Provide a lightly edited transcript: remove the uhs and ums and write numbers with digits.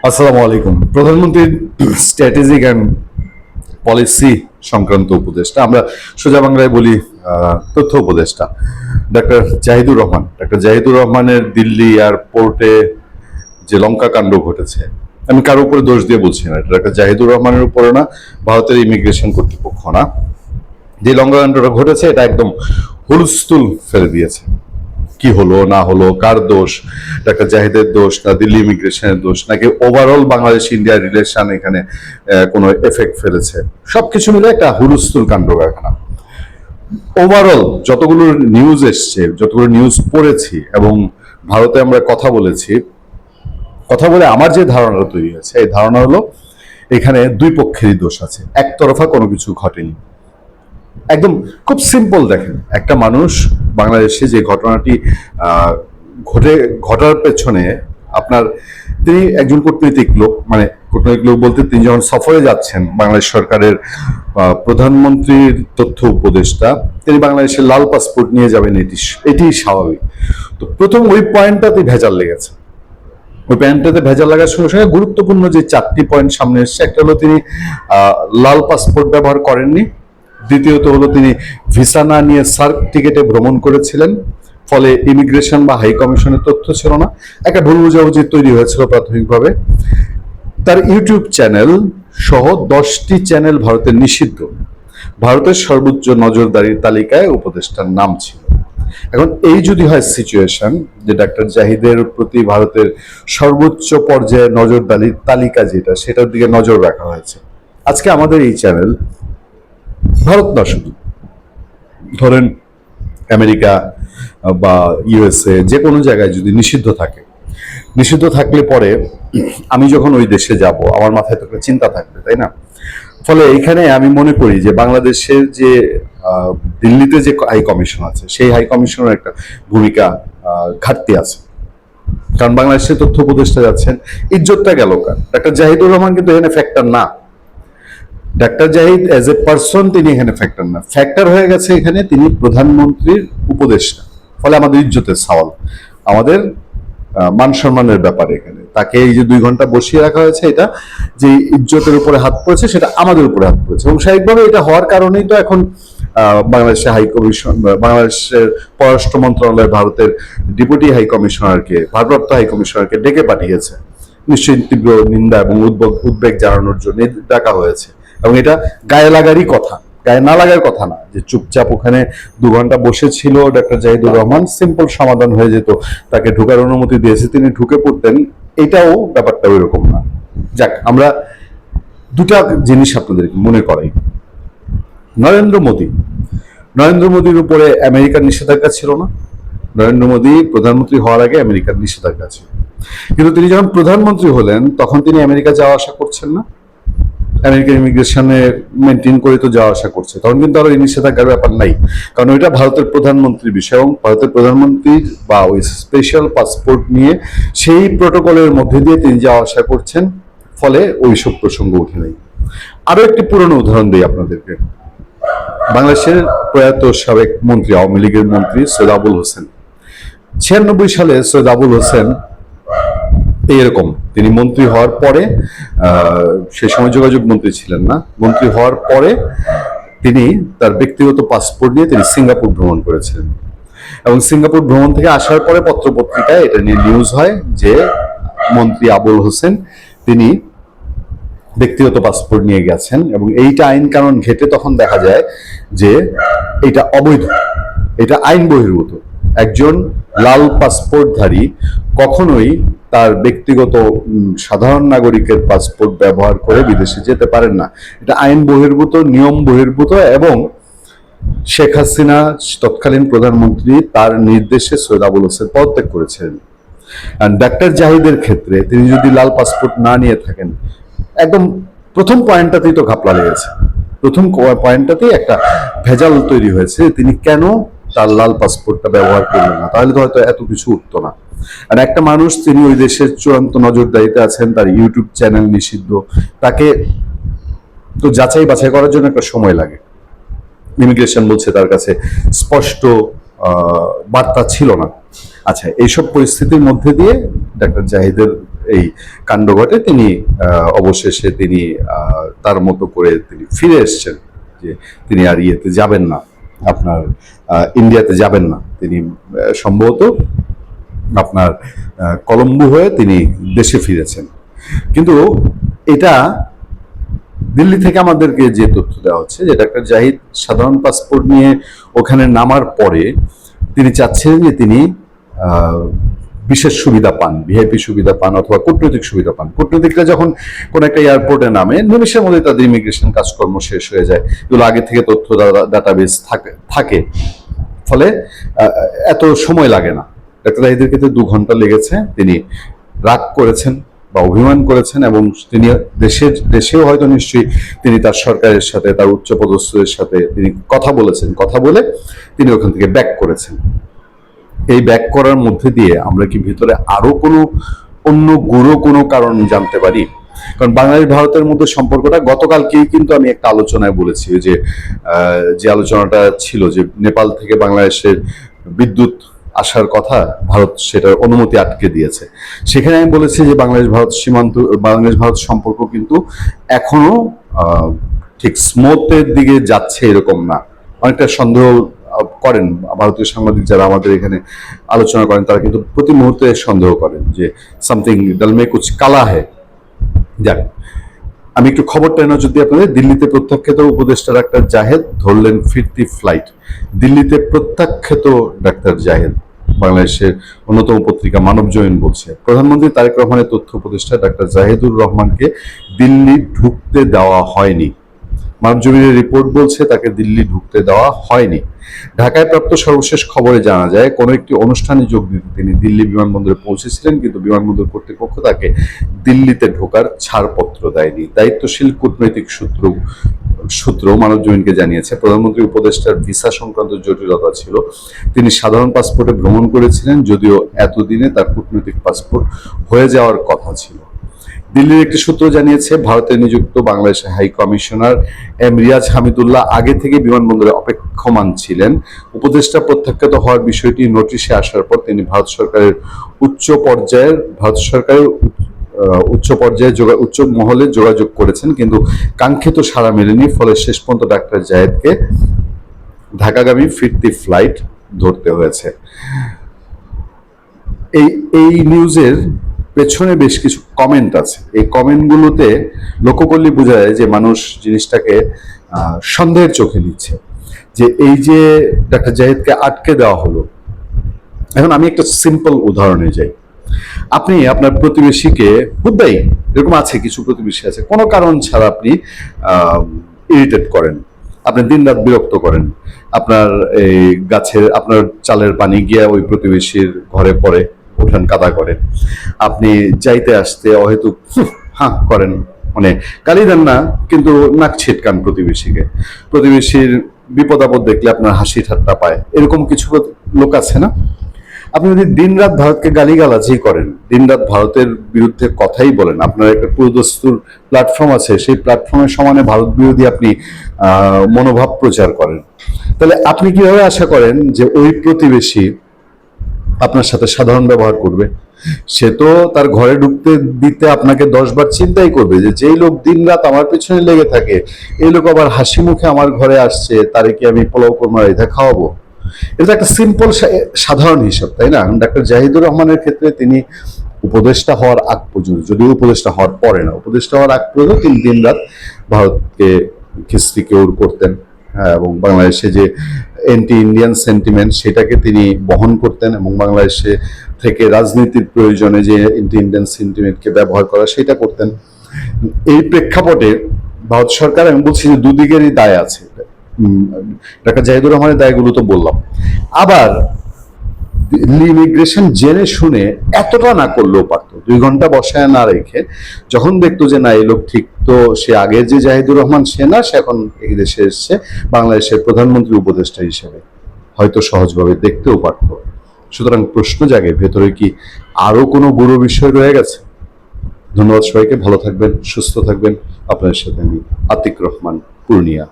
আসসালামু আলাইকুম। প্রধানমন্ত্রীর স্ট্র্যাটেজিক অ্যান্ড পলিসি সংক্রান্ত উপদেষ্টা, আমরা সোজা বাংলায় বলি তথ্য উপদেষ্টা, ডাক্তার জাহিদুর রহমানের দিল্লি এয়ারপোর্টে যে লঙ্কা কাণ্ড ঘটেছে, আমি কারো উপরে দোষ দিয়ে বলছি না, এটা ডাক্তার জাহিদুর রহমানের উপরে না, ভারতের ইমিগ্রেশন কর্তৃপক্ষ না, যে লঙ্কা কাণ্ডটা ঘটেছে এটা একদম হুলস্থুল ফেলে দিয়েছে। কি হলো না হলো, কার দোষ, ডাক্তার জাহিদের দোষ না দিল্লি ইমিগ্রেশনের দোষ, নাকি ওভারঅল বাংলাদেশ ইন্ডিয়া রিলেশন এখানে কোনো এফেক্ট ফেলেছে, সবকিছু মিলে একটা হুলস্থুল কাণ্ড কারখানা। ওভারঅল যতগুলো নিউজ এসছে, যতগুলো নিউজ পড়েছি এবং ভারতে আমরা কথা বলেছি, কথা বলে আমার যে ধারণা তৈরি হয়েছে, এই ধারণা হলো এখানে দুই পক্ষেরই দোষ আছে, একতরফা কোনো কিছু ঘটেনি। একদম খুব সিম্পল, দেখেন একটা মানুষ বাংলাদেশে যে ঘটনাটি ঘটার পেছনে আপনার, তিনি একজন কূটনৈতিক লোক, মানে কূটনৈতিক লোক বলতে তিনি যখন সফরে যাচ্ছেন বাংলাদেশ সরকারের প্রধানমন্ত্রীর তথ্য উপদেষ্টা, তিনি বাংলাদেশের লাল পাসপোর্ট নিয়ে যাবেন, এটি স্বাভাবিক। তো প্রথম ওই পয়েন্টটাতে ভেজাল লেগেছে। ওই পয়েন্টটাতে ভেজাল লাগার সঙ্গে সঙ্গে গুরুত্বপূর্ণ যে চারটি পয়েন্ট সামনে এসছে, একটা হলো তিনি লাল পাসপোর্ট ব্যবহার করেননি, দ্বিতীয়ত হলো তিনি ভিসা না নিয়ে সার্ক টিকেটে ভ্রমণ করেছিলেন, ফলে ইমিগ্রেশন বা হাই কমিশনের তথ্য ছিল না, একটা ভুল বুঝাবুঝি তৈরি হয়েছিল প্রাথমিকভাবে। তার ইউটিউব চ্যানেল সহ 10টি চ্যানেল ভারতের নিষিদ্ধ, ভারতের সর্বোচ্চ নজরদারির তালিকায় উপদেষ্টার নাম ছিল। এখন এই যদি হয় সিচুয়েশন যে ডাক্তার জাহিদের প্রতি ভারতের সর্বোচ্চ পর্যায়ে নজরদারির তালিকা যেটা, সেটার দিকে নজর রাখা হয়েছে, আজকে আমাদের এই চ্যানেল, ভারত না শুধু, ধরেন আমেরিকা বা ইউএসএ যে কোনো জায়গায় যদি নিষিদ্ধ থাকে, নিষিদ্ধ থাকলে পরে আমি যখন ওই দেশে যাব আমার মাথায় তো একটা চিন্তা থাকবে, তাই না? ফলে এখানে আমি মনে করি যে বাংলাদেশের যে দিল্লিতে যে হাই কমিশন আছে, সেই হাই কমিশনের একটা ভূমিকা ঘাটতি আছে। কারণ বাংলাদেশের তথ্য উপদেষ্টা যাচ্ছেন, ইজ্জতটা গেল কার? ডাক্তার জাহিদুর রহমান কিন্তু এখানে ফ্যাক্টর না, doctor Zahid as a person তিনি এখানে ফ্যাক্টর না, ফ্যাক্টর হয়ে গেছে এখানে তিনি প্রধানমন্ত্রীর উপদেষ্টা। ফলে আমাদের ইজ্জতের সওয়াল, আমাদের মান সম্মানের ব্যাপার, এখানে তাকে এই যে 2 ঘন্টা বসিয়ে রাখা হয়েছে, এটা যে ইজ্জতের উপরে হাত পড়েছে সেটা আমাদের উপরে হাত পড়েছে। এবং স্বাভাবিকভাবে এটা হওয়ার কারণেই তো এখন বাংলাদেশের হাই কমিশন, বাংলাদেশের পররাষ্ট্র মন্ত্রণালয় ভারতের ডেপুটি হাই কমিশনারকে, ভারপ্রাপ্ত হাই কমিশনারকে ডেকে পাঠিয়েছে, নিশ্চয়ই তীব্র নিন্দা এবং উদ্বেগ জানানোর জন্য ডাকা হয়েছে। এবং এটা গায়ে লাগারই কথা, গায়ে না লাগার কথা না, যে চুপচাপ ওখানে 2 ঘন্টা বসেছিল ডাক্তার জাহিদুর রহমান, সিম্পল সমাধান হয়ে যেত, তাকে ঢোকার অনুমতি দিয়েছে, তিনি ঢুকে পড়তেন, এটাও ব্যাপারটা ওই রকম না। যাক, আমরা দুটা জিনিস আপনাদেরকে মনে করাই। নরেন্দ্র মোদী, নরেন্দ্র মোদীর উপরে আমেরিকার নিষেধাজ্ঞা ছিল না? নরেন্দ্র মোদী প্রধানমন্ত্রী হওয়ার আগে আমেরিকার নিষেধাজ্ঞা ছিল, কিন্তু তিনি যখন প্রধানমন্ত্রী হলেন তখন তিনি আমেরিকা যাওয়া আসা করছেন না, আমেরিকান ইমিগ্রেশনে মেনটেন করে তো যাওয়া আসা করছে, তখন কিন্তু আরো এই নিষেধাজ্ঞার ব্যাপার নাই, কারণ ওইটা ভারতের প্রধানমন্ত্রীর বিষয়, এবং ভারতের প্রধানমন্ত্রীর বা ওই স্পেশাল পাসপোর্ট নিয়ে সেই প্রোটোকলের মধ্যে দিয়ে তিনি যাওয়া আসা করছেন, ফলে ওইসব প্রসঙ্গ উঠে নেই। আরো একটি পুরনো উদাহরণ দিই আপনাদেরকে। বাংলাদেশের প্রয়াত সাবেক মন্ত্রী, আওয়ামী লীগের মন্ত্রী সৈয়দ আবুল হোসেন, 96 সালে সৈয়দ আবুল হোসেন এরকম, তিনি মন্ত্রী হওয়ার পরে, সে সময় যোগাযোগ মন্ত্রী ছিলেন না, মন্ত্রী হওয়ার পরে তিনি তার ব্যক্তিগত পাসপোর্ট নিয়ে তিনি সিঙ্গাপুর ভ্রমণ করেছিলেন, এবং সিঙ্গাপুর ভ্রমণ থেকে আসার পরে পত্রপত্রিকায় এটা নিয়ে নিউজ হয় যে মন্ত্রী আবুল হোসেন তিনি ব্যক্তিগত পাসপোর্ট নিয়ে গেছেন, এবং এইটা আইন কানুন ঘেটে তখন দেখা যায় যে এটা অবৈধ, এটা আইন বহির্ভূত। একজন লাল পাসপোর্টধারী কখনোই তার ব্যক্তিগত সাধারণ নাগরিকের পাসপোর্ট ব্যবহার করে বিদেশে যেতে পারেন না, এটা আইন বহির্ভূত, নিয়ম বহির্ভূত। এবং শেখ হাসিনা তৎকালীন প্রধানমন্ত্রী তার নির্দেশে সৈয়দ আবুল হোসেন পদত্যাগ করেছিলেন। ডাক্তার জাহিদের ক্ষেত্রে তিনি যদি লাল পাসপোর্ট না নিয়ে থাকেন, একদম প্রথম পয়েন্টটাতেই তো ঘাপলা লেগেছে, প্রথম পয়েন্টটাতেই একটা ভেজাল তৈরি হয়েছে, তিনি কেন তার লাল পাসপোর্টটা ব্যবহার করলেন না, তাহলে তো হয়তো এত কিছু উঠতো না। আর একটা মানুষ, তিনি ওই দেশের চূড়ান্ত নজরদারিতে আছেন, তার ইউটিউব চ্যানেল নিষিদ্ধ, তাকে তো যাচাই বাছাই করার জন্য একটা সময় লাগে। ইমিগ্রেশন বলছে তার কাছে স্পষ্ট বার্তা ছিল না। আচ্ছা, এইসব পরিস্থিতির মধ্যে দিয়ে ডাক্তার জাহিদের এই কাণ্ড ঘটে, তিনি অবশেষে তিনি তার মতো করে তিনি ফিরে এসছেন, যে তিনি আর ইয়েতে যাবেন না, আপনার ইন্ডিয়াতে যাবেন না, তিনি সম্ভবত আপনার কলম্বো হয়ে তিনি দেশে ফিরেছেন। কিন্তু এটা দিল্লি থেকে আমাদেরকে যে তথ্য দেওয়া হচ্ছে যে ডাক্তার জাহিদ সাধারণ পাসপোর্ট নিয়ে ওখানে নামার পরে তিনি চাচ্ছেন যে তিনি বিশেষ সুবিধা পান, ভিআইপি সুবিধা পান অথবা কূটনৈতিক সুবিধা পান। কূটনৈতিকরা যখন কোন একটা এয়ারপোর্টে নামে নিমেষের মধ্যে তাদের ইমিগ্রেশন কাজকর্ম শেষ হয়ে যায়, এগুলো আগে থেকে তথ্য ডাটাবেস থাকে, ফলে এত সময় লাগে না। ডাক্তার জাহিদের ক্ষেত্রে 2 ঘন্টা লেগেছে, তিনি রাগ করেছেন বা অভিমান করেছেন এবং তিনি দেশেও হয়তো নিশ্চয়ই তিনি তার সরকারের সাথে, তার উচ্চপদস্থদের সাথে তিনি কথা বলেছেন, কথা বলে তিনি ওখান থেকে ব্যাক করেছেন। এই ব্যাক করার মধ্যে দিয়ে আমরা কি ভিতরে আরো কোনো অন্য গুরু কোনো কারণ জানতে পারি? কারণ বাংলাদেশ ভারতের মধ্যে সম্পর্কটা গতকালকেই কিন্তু আমি একটা আলোচনায় বলেছি, যে আলোচনাটা ছিল যে নেপাল থেকে বাংলাদেশের বিদ্যুৎ আসার কথা, ভারত সেটার অনুমতি আটকে দিয়েছে। সেখানে আমি বলেছি যে বাংলাদেশ ভারত সম্পর্ক কিন্তু এখনো ঠিক স্মুথের দিকে যাচ্ছে এরকম না। অনেকটা সন্দেহ করেন ভারতীয় সাংবাদিক যারা আমাদের এখানে আলোচনা করেন, তারা কিন্তু প্রতি মুহূর্তে সন্দেহ করেন যে সামথিং ডাল মে কুছ কালা হ্যায়। যাক, আমি একটু খবরটা নজর দিই আপনাদের। দিল্লিতে প্রত্যাখ্যাত উপদেষ্টা ডাক্তার জাহেদ ধরলেন ফিরতি ফ্লাইট। দিল্লিতে প্রত্যাখ্যাত ডাক্তার জাহেদ, বাংলাদেশের অন্যতম পত্রিকা মানবজমিন বলছে, প্রধানমন্ত্রী তারেক রহমানের তথ্য উপদেষ্টা ডাক্তার জাহিদুর রহমানকে দিল্লি ঢুকতে দেওয়া হয়নি। মানবজমিনের রিপোর্ট বলছে তাকে দিল্লি ঢুকতে দেওয়া হয়নি। ঢাকায় প্রাপ্ত সর্বশেষ খবরে জানা যায়, কোনো একটি অনুষ্ঠানে যোগ দিতে তিনি দিল্লি বিমানবন্দরে পৌঁছেছিলেন, কিন্তু বিমানবন্দর কর্তৃপক্ষ তাকে দিল্লিতে ঢোকার ছাড়পত্র দেয়নি। দায়িত্বশীল কূটনৈতিক সূত্র মানবজমিনকে জানিয়েছে, প্রধানমন্ত্রী উপদেষ্টার ভিসা সংক্রান্ত জটিলতা ছিল। তিনি সাধারণ পাসপোর্টে ভ্রমণ করেছিলেন, যদিও এতদিনে তার কূটনৈতিক পাসপোর্ট হয়ে যাওয়ার কথা ছিল। দিল্লির একটি সূত্র জানিয়েছে, ভারতে নিযুক্ত বাংলাদেশের high commissioner M Riaz Hamidullah আগে থেকে বিমানবন্দরে অপেক্ষমান ছিলেন। উপদেষ্টা প্রত্যাখ্যাত হওয়ার বিষয়টি নোটিশে আসার পর তিনি ভারত সরকারের উচ্চ মহলে যোগাযোগ করেছেন, কিন্তু কাঙ্ক্ষিত সাড়া মেলেনি। ফলে শেষ পর্যন্ত ডাক্তার জায়েদকে ঢাকাগামী ফিরতি ফ্লাইট ধরতে হয়েছে। এই নিউজের পেছনে বেশ কিছু কমেন্ট আছে। এই কমেন্টগুলোতে লক্ষ্য করলে বোঝা যায় যে মানুষ জিনিসটাকে সন্দেহের চোখে নিচ্ছে, যে এই যে ডাক্তার জাহিদকে আটকে দেওয়া হলো। এখন আমি একটা সিম্পল উদাহরণে যাই। আপনি আপনার প্রতিবেশীকে, হুদাই এরকম আছে, কিছু প্রতিবেশী আছে কোনো কারণ ছাড়া আপনি ইরিটেট করেন, আপনি দিনরাত বিরক্ত করেন, আপনার এই আপনার চালের পানি গিয়ে ওই প্রতিবেশীর ঘরে পড়ে, উঠান কাদা করেন, আপনি যাইতে আসতে অহেতুক হাঁ করেন, মানে গালি দেন না কিন্তু নাক ছিটকান প্রতিবেশীর বিপদ আপদ দেখলে আপনার হাসি ঠাট্টা পায়, এরকম কিছু লোক আছে না? আপনি যদি দিনরাত ভারতকে গালিগালাজি করেন, দিনরাত ভারতের বিরুদ্ধে কথাই বলেন, আপনার একটা পুরোদস্তুর প্ল্যাটফর্ম আছে, সেই প্ল্যাটফর্মের সমানে ভারত বিরোধী আপনি মনোভাব প্রচার করেন, তাহলে আপনি কিভাবে আশা করেন যে ওই প্রতিবেশী আপনার সাথে সাধারণ ব্যবহার করবে? সে তো তার ঘরে ঢুকতে দিতে আপনাকে 10 বার চিন্তাই করবে যে যেই লোক দিনরাত আমার পেছনে লেগে থাকে, এই লোক আবার হাসি মুখে আমার ঘরে আসছে, তারে কি আমি পোলাও কোরমা রাইতা খাওয়াবো? এটা একটা সিম্পল সাধারণ হিসাব, তাই না? ডাক্তার জাহিদুর রহমানের ক্ষেত্রে তিনি উপদেষ্টা হওয়ার আগ পর্যন্ত, যদিও উপদেষ্টা হওয়ার পরে না, উপদেষ্টা হওয়ার আগ পর্যন্ত তিনি দিনরাত ভারতকে খিস্তি কেউর করতেন, এবং বাংলাদেশে যে অ্যান্টি ইন্ডিয়ান সেন্টিমেন্ট সেটাকে তিনি বহন করতেন, এবং বাংলাদেশে থেকে রাজনীতির প্রয়োজনে যে অ্যান্টি ইন্ডিয়ান সেন্টিমেন্টকে ব্যবহার করা সেটা করতেন। এই প্রেক্ষাপটে ভারত সরকার, আমি বলছি যে দুদিকেরই দায় আছে। ডাক্তার জাহিদুর রহমানের দায়গুলো তো বললাম, আবার ইমিগ্রেশন জেনে শুনে এতটা না করলেও পারতো, 2 ঘন্টা বসায় না রেখে যখন দেখতো যে না এই লোক ঠিক, তো সে আগের যে জাহিদুর রহমান সে না, সে এখন এই দেশে এসছে বাংলাদেশের প্রধানমন্ত্রী উপদেষ্টা হিসেবে, হয়তো সহজভাবে দেখতেও পারতো। সুতরাং প্রশ্ন জাগে, ভেতরে কি আরো কোনো গুরু বিষয় রয়ে গেছে? ধন্যবাদ সবাইকে, ভালো থাকবেন, সুস্থ থাকবেন। আপনাদের সাথে আমি আতিক রহমান, পূর্ণিয়া।